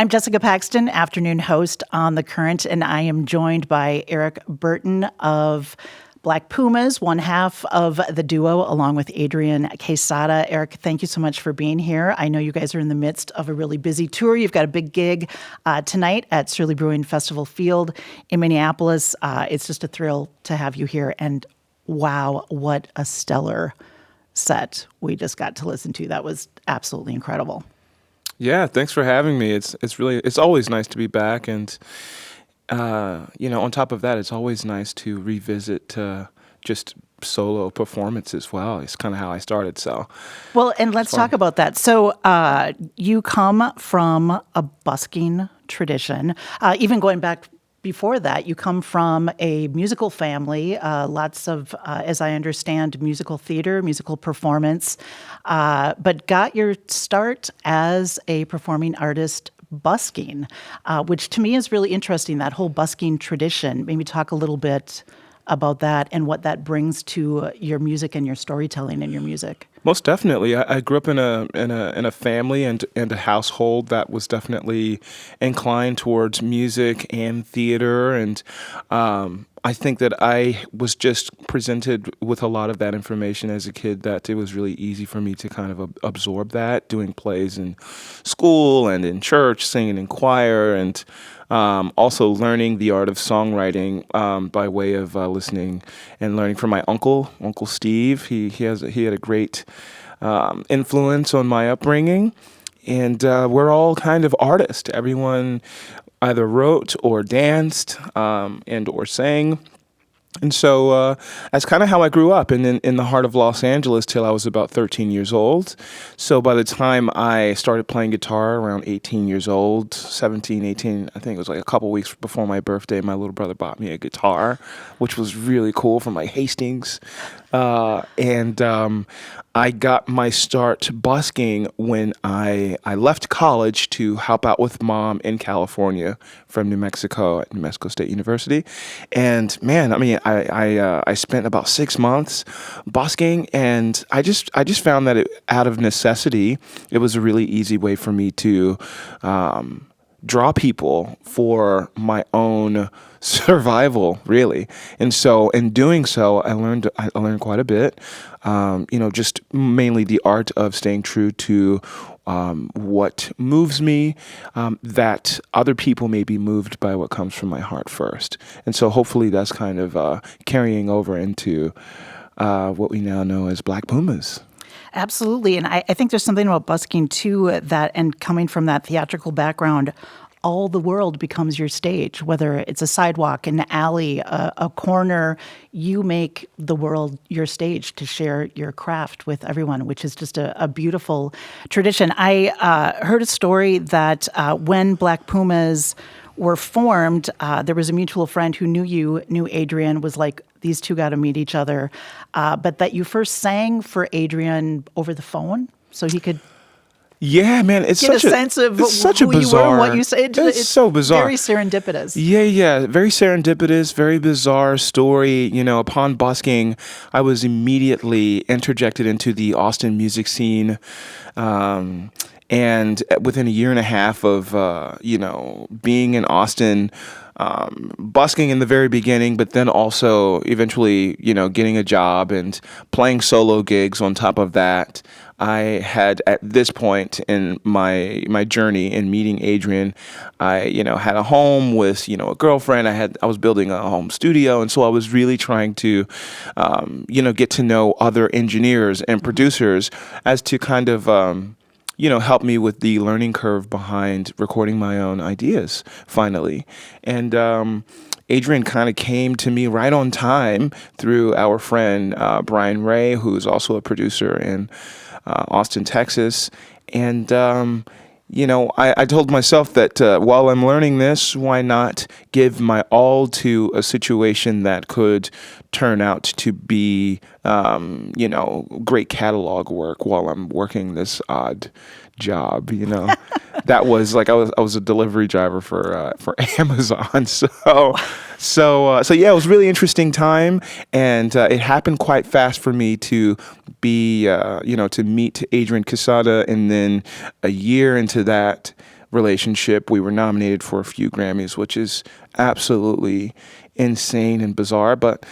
I'm Jessica Paxton, afternoon host on The Current, and I am joined by Eric Burton of Black Pumas, one half of the duo, along with Adrian Quesada. Eric, thank you so much for being here. I know you guys are in the midst of a really busy tour. You've got a big gig tonight at Surly Brewing Festival Field in Minneapolis. It's just a thrill to have you here, and wow, what a stellar set we just got to listen to. That was absolutely incredible. Yeah, thanks for having me. It's always nice to be back, and on top of that, it's always nice to revisit just solo performance as well. It's kind of how I started. So, well, and let's talk about that. So, you come from a busking tradition, even going back. Before that, you come from a musical family, lots of, as I understand, musical theater, musical performance, but got your start as a performing artist busking, which to me is really interesting, that whole busking tradition. Maybe talk a little bit about that and what that brings to your music and your storytelling and your music. Most definitely. I grew up in a family and a household that was definitely inclined towards music and theater, and I think that I was just presented with a lot of that information as a kid, that it was really easy for me to kind of absorb that, doing plays in school and in church, singing in choir, and also learning the art of songwriting by way of listening and learning from my Uncle Steve. He had a great influence on my upbringing, and we're all kind of artists. Everyone either wrote or danced and or sang. And so that's kind of how I grew up in the heart of Los Angeles till I was about 13 years old. So by the time I started playing guitar around 18 years old, 17, 18, I think it was like a couple weeks before my birthday, my little brother bought me a guitar, which was really cool from like Hastings. And I got my start busking when I left college to help out with Mom in California from New Mexico at New Mexico State University. And man, I mean, I spent about 6 months busking, and I just found that out of necessity, it was a really easy way for me to draw people for my own survival, really. And so in doing so, I learned quite a bit, just mainly the art of staying true to what moves me, that other people may be moved by what comes from my heart first. And so hopefully that's kind of carrying over into what we now know as Black Pumas. Absolutely. And I think there's something about busking too, that, and coming from that theatrical background, all the world becomes your stage, whether it's a sidewalk, an alley, a corner. You make the world your stage to share your craft with everyone, which is just a beautiful tradition. I heard a story that when Black Pumas were formed, there was a mutual friend who knew Adrian, was like, these two got to meet each other, but that you first sang for Adrian over the phone so he could get a sense of who you were and what you said. It's so bizarre. Very serendipitous. Yeah. Very serendipitous, very bizarre story. Upon busking, I was immediately interjected into the Austin music scene. And within a year and a half of, being in Austin, busking in the very beginning, but then also eventually, getting a job and playing solo gigs on top of that, I had, at this point in my journey in meeting Adrian, I had a home with a girlfriend. I was building a home studio, and so I was really trying to get to know other engineers and producers as to kind of help me with the learning curve behind recording my own ideas finally. And Adrian kind of came to me right on time through our friend Brian Ray, who's also a producer in Austin, Texas. And, I told myself that while I'm learning this, why not give my all to a situation that could turn out to be, great catalog work while I'm working this odd job, That was like I was a delivery driver for Amazon. So yeah, it was a really interesting time, and it happened quite fast for me to be to meet Adrian Quesada, and then a year into that, relationship. We were nominated for a few Grammys, which is absolutely insane and bizarre. But,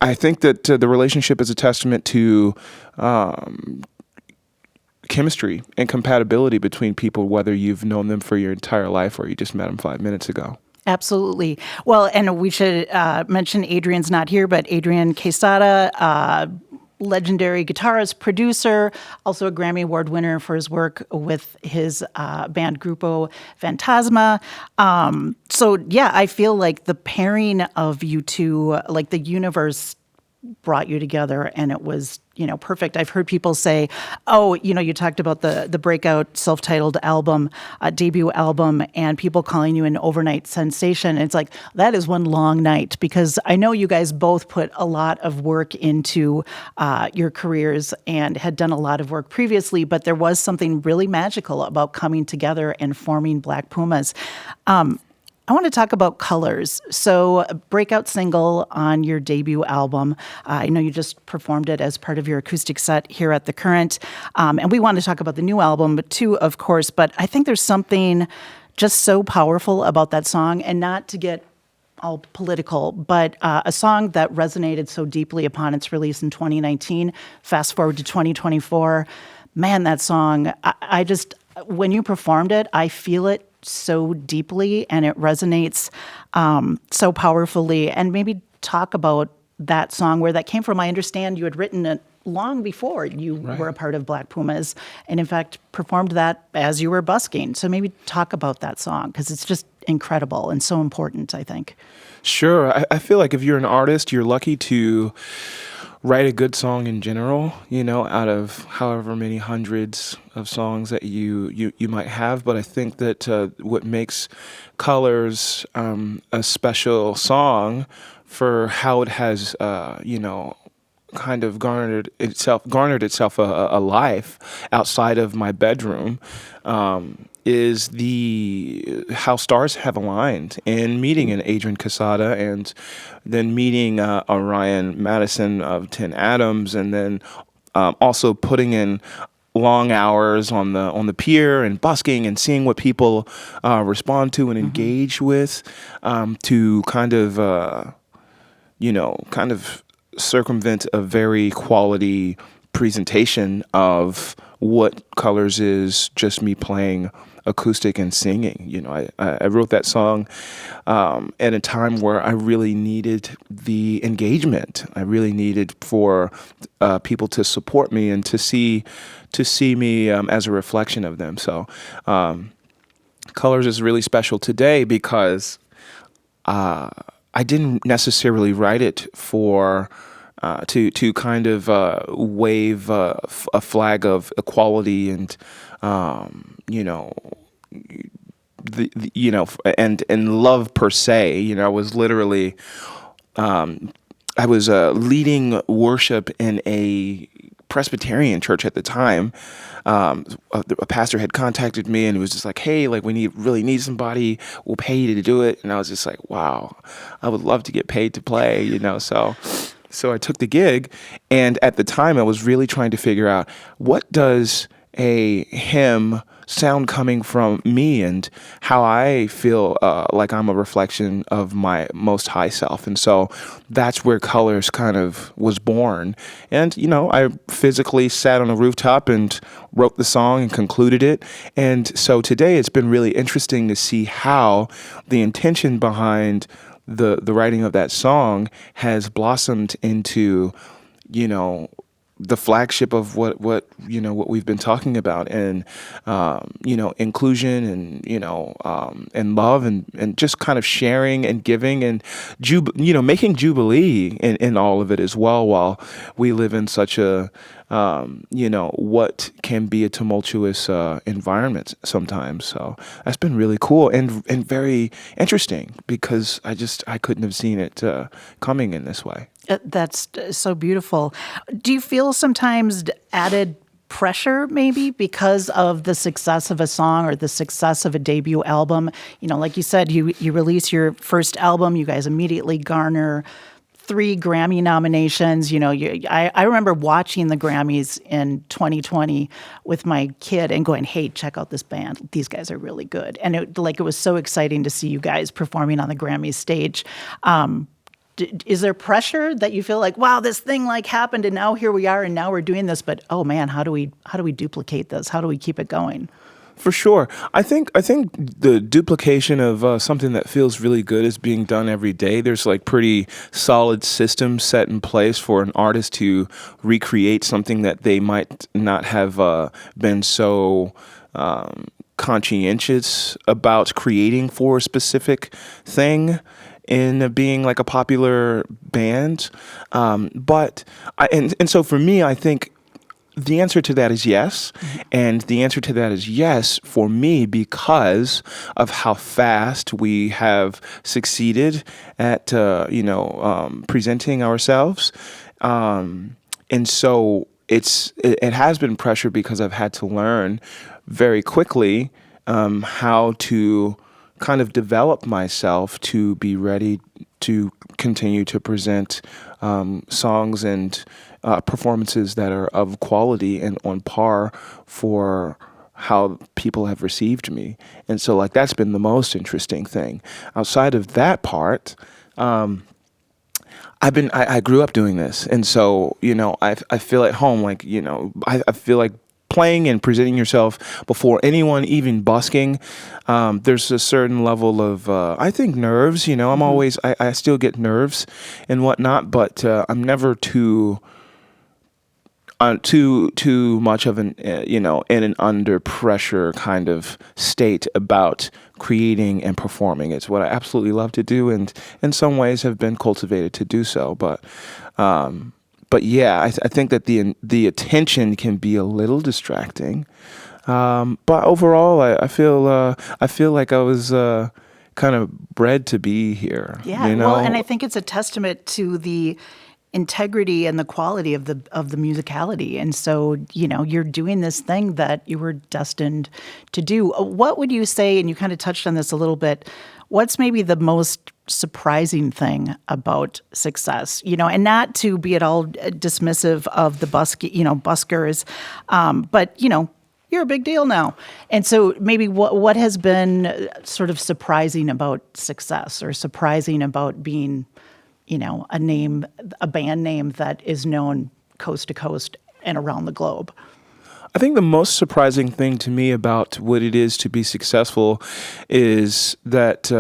I think that the relationship is a testament to chemistry and compatibility between people, whether you've known them for your entire life or you just met them 5 minutes ago. Absolutely. Well, and we should mention Adrian's not here, but Adrian Quesada, legendary guitarist, producer, also a Grammy Award winner for his work with his band Grupo Fantasma. So, yeah, I feel like the pairing of you two, like the universe brought you together and it was, perfect. I've heard people say, oh, you talked about the breakout self-titled album, debut album, and people calling you an overnight sensation. And it's like, that is one long night, because I know you guys both put a lot of work into your careers and had done a lot of work previously, but there was something really magical about coming together and forming Black Pumas. I want to talk about Colors. So, a breakout single on your debut album. I know you just performed it as part of your acoustic set here at The Current. And we want to talk about the new album, too, of course. But I think there's something just so powerful about that song, and not to get all political, but a song that resonated so deeply upon its release in 2019. Fast forward to 2024. Man, that song, I just, when you performed it, I feel it so deeply and it resonates so powerfully. And maybe talk about that song, where that came from. I understand you had written it long before you were a part of Black Pumas, and in fact performed that as you were busking. So maybe talk about that song, because it's just incredible and so important, I think. Sure. I feel like if you're an artist, you're lucky to write a good song in general, out of however many hundreds of songs that you might have. But I think that what makes Colors a special song for how it has, kind of garnered itself a life outside of my bedroom, is how stars have aligned in meeting an Adrian Quesada, and then meeting Orion Madison of 10 Atoms, and then also putting in long hours on the pier and busking and seeing what people respond to and engage with, to kind of circumvent a very quality presentation of what Colors is, just me playing acoustic and singing. I wrote that song at a time where I really needed the engagement. I really needed for people to support me and to see me as a reflection of them. So Colors is really special today because I didn't necessarily write it for to kind of wave a flag of equality and and love per se. I was literally I was leading worship in a Presbyterian church at the time. A pastor had contacted me and it was just like, hey, like we really need somebody, we'll pay you to do it. And I was just like, wow, I would love to get paid to play, so I took the gig. And at the time I was really trying to figure out, what does a hymn sound coming from me and how I feel like I'm a reflection of my most high self. And so that's where Colors kind of was born. And, I physically sat on a rooftop and wrote the song and concluded it. And so today it's been really interesting to see how the intention behind the writing of that song has blossomed into, the flagship of what we've been talking about, and inclusion and love and just kind of sharing and giving and making jubilee in all of it as well, while we live in such a what can be a tumultuous environment sometimes. So that's been really cool and very interesting, because I couldn't have seen it coming in this way. That's so beautiful. Do you feel sometimes added pressure, maybe, because of the success of a song or the success of a debut album? Like you said, you release your first album, you guys immediately garner 3 Grammy nominations. I remember watching the Grammys in 2020 with my kid and going, "Hey, check out this band. These guys are really good." And it was so exciting to see you guys performing on the Grammy stage. Is there pressure that you feel like, wow, this thing happened and now here we are and now we're doing this, but oh man, how do we duplicate this? How do we keep it going? For sure. I think the duplication of something that feels really good is being done every day. There's pretty solid systems set in place for an artist to recreate something that they might not have been so conscientious about creating for a specific thing in being a popular band. So for me, I think the answer to that is yes. And the answer to that is yes for me because of how fast we have succeeded at, presenting ourselves. And so it has been pressure because I've had to learn very quickly how to kind of develop myself to be ready to continue to present songs and performances that are of quality and on par for how people have received me. And so that's been the most interesting thing. Outside of that part, I grew up doing this. And so, I feel at home, I feel like playing and presenting yourself before anyone even busking, there's a certain level of, I think, nerves. I'm always, I still get nerves and whatnot, but I'm never too much of an, in an under pressure kind of state about creating and performing. It's what I absolutely love to do, and in some ways have been cultivated to do so. But yeah, I think that the attention can be a little distracting. But overall, I feel like I was kind of bred to be here. Yeah, well, and I think it's a testament to the integrity and the quality of the musicality. And so, you're doing this thing that you were destined to do. What would you say, and you kind of touched on this a little bit, what's maybe the most surprising thing about success? And not to be at all dismissive of the buskers, but you're a big deal now. And so maybe what has been sort of surprising about success or surprising about being a band name that is known coast to coast and around the globe? I think the most surprising thing to me about what it is to be successful is that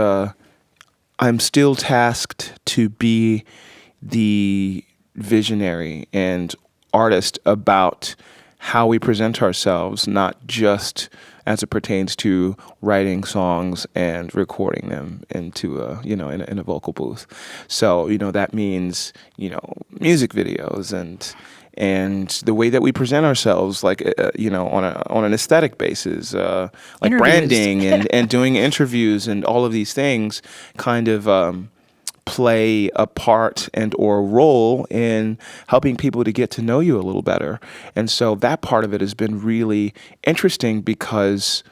I'm still tasked to be the visionary and artist about how we present ourselves, not just as it pertains to writing songs and recording them into in a vocal booth. So that means music videos and the way that we present ourselves, on an aesthetic basis, branding and doing interviews and all of these things kind of play a part and or a role in helping people to get to know you a little better. And so that part of it has been really interesting because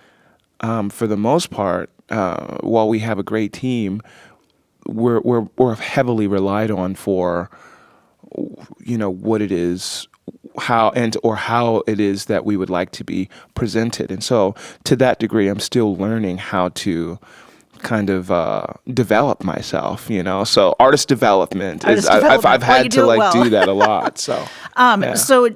for the most part, while we have a great team, we're heavily relied on for what it is, how it is that we would like to be presented. And so to that degree, I'm still learning how to kind of develop myself, so artist development I've had to do that a lot. So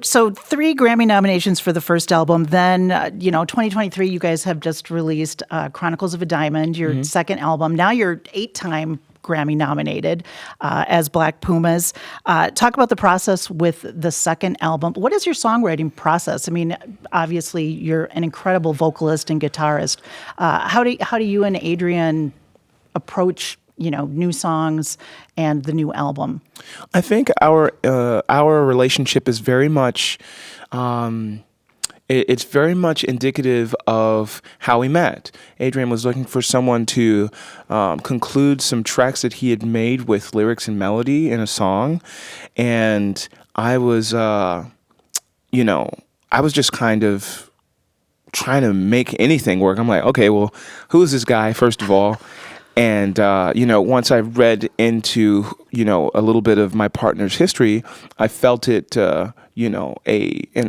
so 3 Grammy nominations for the first album. Then 2023 you guys have just released Chronicles of a Diamond, your second album. Now you're 8-time Grammy nominated as Black Pumas. Talk about the process with the second album. What is your songwriting process? I mean, obviously you're an incredible vocalist and guitarist. How do you and Adrian approach new songs and the new album? I think our relationship is very much. It's very much indicative of how we met. Adrian was looking for someone to conclude some tracks that he had made with lyrics and melody in a song. And I was, I was just kind of trying to make anything work. I'm like, okay, well, who is this guy, first of all? And once I read into a little bit of my partner's history, I felt it an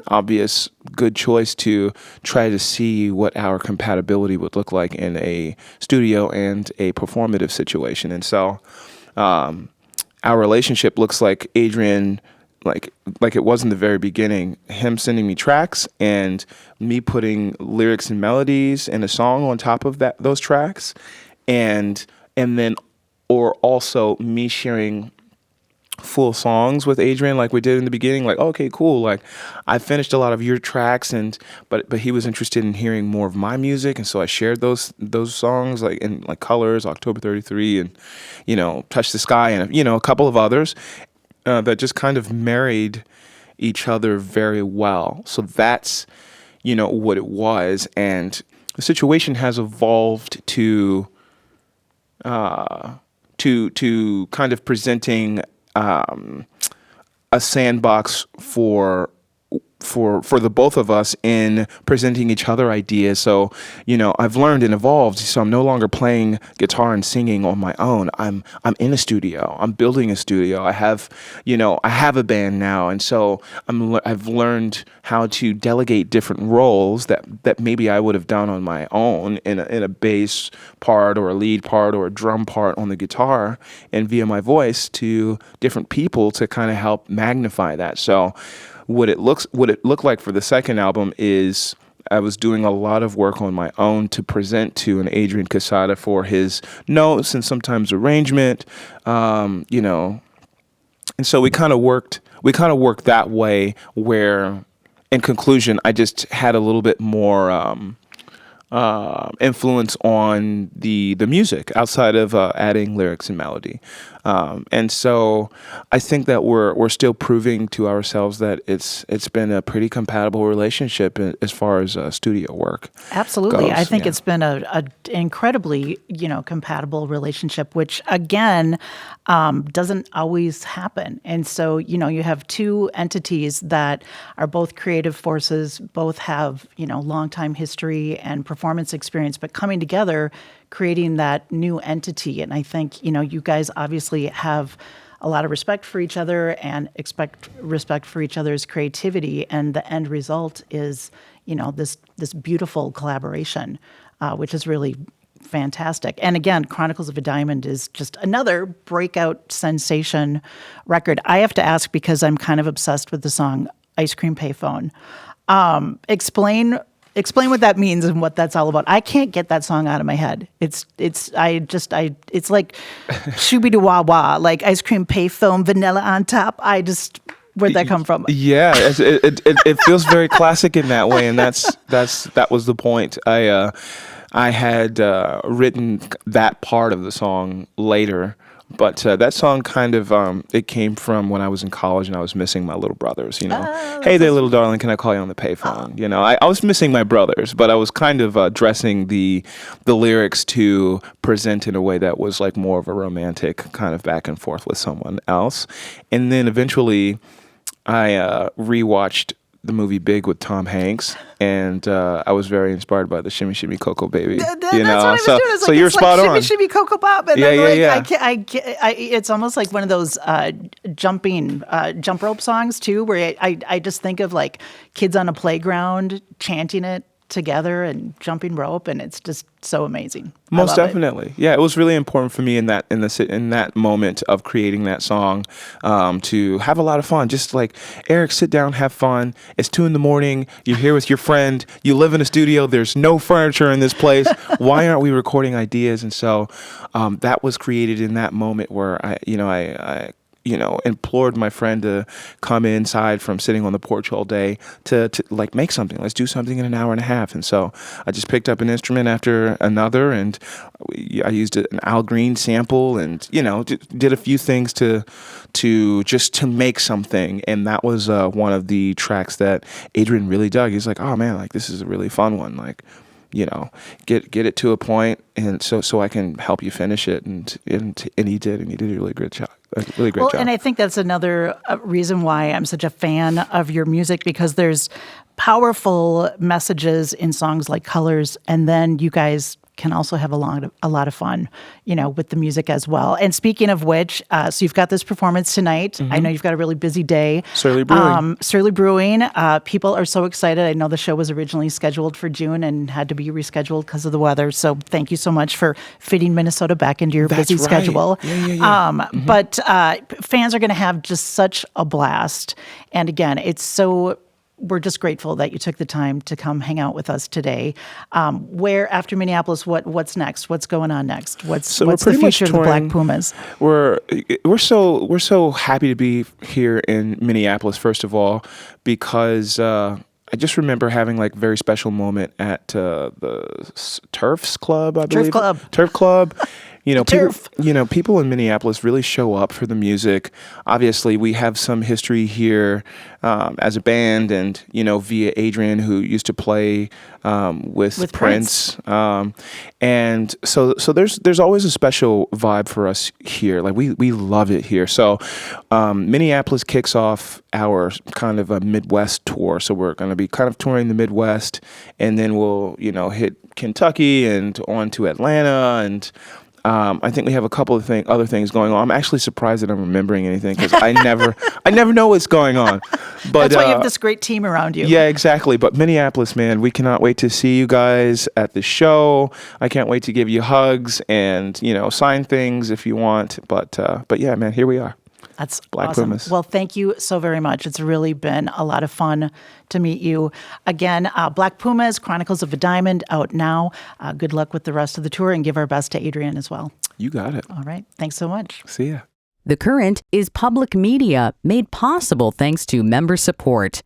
obvious good choice to try to see what our compatibility would look like in a studio and a performative situation. And so our relationship looks like Adrian, like it was in the very beginning, him sending me tracks and me putting lyrics and melodies and a song on top of those tracks, and then or also me sharing full songs with Adrian like we did in the beginning. Like, okay, cool, like I finished a lot of your tracks, and but he was interested in hearing more of my music, and so I shared those songs like in like Colors, October 33, and Touch the Sky, and a couple of others that just kind of married each other very well. So that's what it was, and the situation has evolved to kind of presenting a sandbox for the both of us in presenting each other ideas. So, I've learned and evolved. So I'm no longer playing guitar and singing on my own. I'm in a studio. I'm building a studio. I have a band now. And so I've learned how to delegate different roles that maybe I would have done on my own in a bass part or a lead part or a drum part on the guitar, and via my voice to different people to kind of help magnify that. So what it looked like for the second album is I was doing a lot of work on my own to present to an Adrian Quesada for his notes and sometimes arrangement, and so we kind of worked that way, where in conclusion I just had a little bit more influence on the music outside of adding lyrics and melody. And so I think that we're still proving to ourselves that it's been a pretty compatible relationship as far as studio work. Absolutely. goes. I think Yeah. it's been a incredibly, compatible relationship, which again, doesn't always happen. And so, you have two entities that are both creative forces, both have, long time history and performance experience, but coming together, creating that new entity. And I think, you guys obviously have a lot of respect for each other and expect respect for each other's creativity. And the end result is, this beautiful collaboration, which is really fantastic. And again, Chronicles of a Diamond is just another breakout sensation record. I have to ask, because I'm kind of obsessed with the song Ice Cream Payphone. Explain what that means and what that's all about. I can't get that song out of my head. It's like shooby wah wah, like ice cream payphone, vanilla on top. Where'd that come from? Yeah, it feels very classic in that way, and that was the point. I had written that part of the song later, but that song kind of it came from when I was in college and I was missing my little brothers. Hey there, little darling, can I call you on the payphone? I was missing my brothers, but I was kind of dressing the lyrics to present in a way that was like more of a romantic kind of back and forth with someone else. And then eventually I rewatched the movie Big with Tom Hanks, and I was very inspired by the Shimmy Shimmy Cocoa Baby. That's what I was doing. It's so like, you're it's spot like on. Shimmy Shimmy Cocoa Pop, and Yeah, then yeah. I can't, it's almost like one of those jump rope songs too, where I just think of like kids on a playground chanting it together and jumping rope, and it's just so amazing. Most definitely. Yeah, it was really important for me in that moment of creating that song, to have a lot of fun. Just like, Eric, sit down, have fun. It's 2 a.m. You're here with your friend. You live in a studio. There's no furniture in this place. Why aren't we recording ideas? And so that was created in that moment where I implored my friend to come inside from sitting on the porch all day to like make something. Let's do something in an hour and a half. And so I just picked up an instrument after another, and I used an Al Green sample, and did a few things to make something. And that was one of the tracks that Adrian really dug. He's like, oh man, like this is a really fun one. Like, get it to a point, and so I can help you finish it. And he did a really great job. Job. And I think that's another reason why I'm such a fan of your music, because there's powerful messages in songs like Colors, and then you guys can also have a lot of fun, with the music as well. And speaking of which, so you've got this performance tonight. I know you've got a really busy day. Surly Brewing. Surly Brewing. People are so excited. I know the show was originally scheduled for June and had to be rescheduled because of the weather. So thank you so much for fitting Minnesota back into your busy schedule. Yeah. But fans are going to have just such a blast. And again, we're just grateful that you took the time to come hang out with us today. Where after Minneapolis, what's next? What's going on next? What's the future of the Black Pumas? We're so happy to be here in Minneapolis, first of all, because I just remember having like a very special moment at the Turfs Club, I believe. Turf Club. People in Minneapolis really show up for the music. Obviously, we have some history here as a band, and via Adrian, who used to play with Prince. And so there's always a special vibe for us here. Like we love it here. So Minneapolis kicks off our kind of a Midwest tour. So we're going to be kind of touring the Midwest, and then we'll hit Kentucky and on to Atlanta and. I think we have a couple of other things going on. I'm actually surprised that I'm remembering anything because I never know what's going on. But that's why you have this great team around you. Yeah, exactly. But Minneapolis, man, we cannot wait to see you guys at the show. I can't wait to give you hugs and sign things if you want. But yeah, man, here we are. That's Black awesome. Pumas. Well, thank you so very much. It's really been a lot of fun to meet you. Again, Black Pumas, Chronicles of a Diamond, out now. Good luck with the rest of the tour, and give our best to Adrian as well. You got it. All right. Thanks so much. See ya. The Current is public media made possible thanks to member support.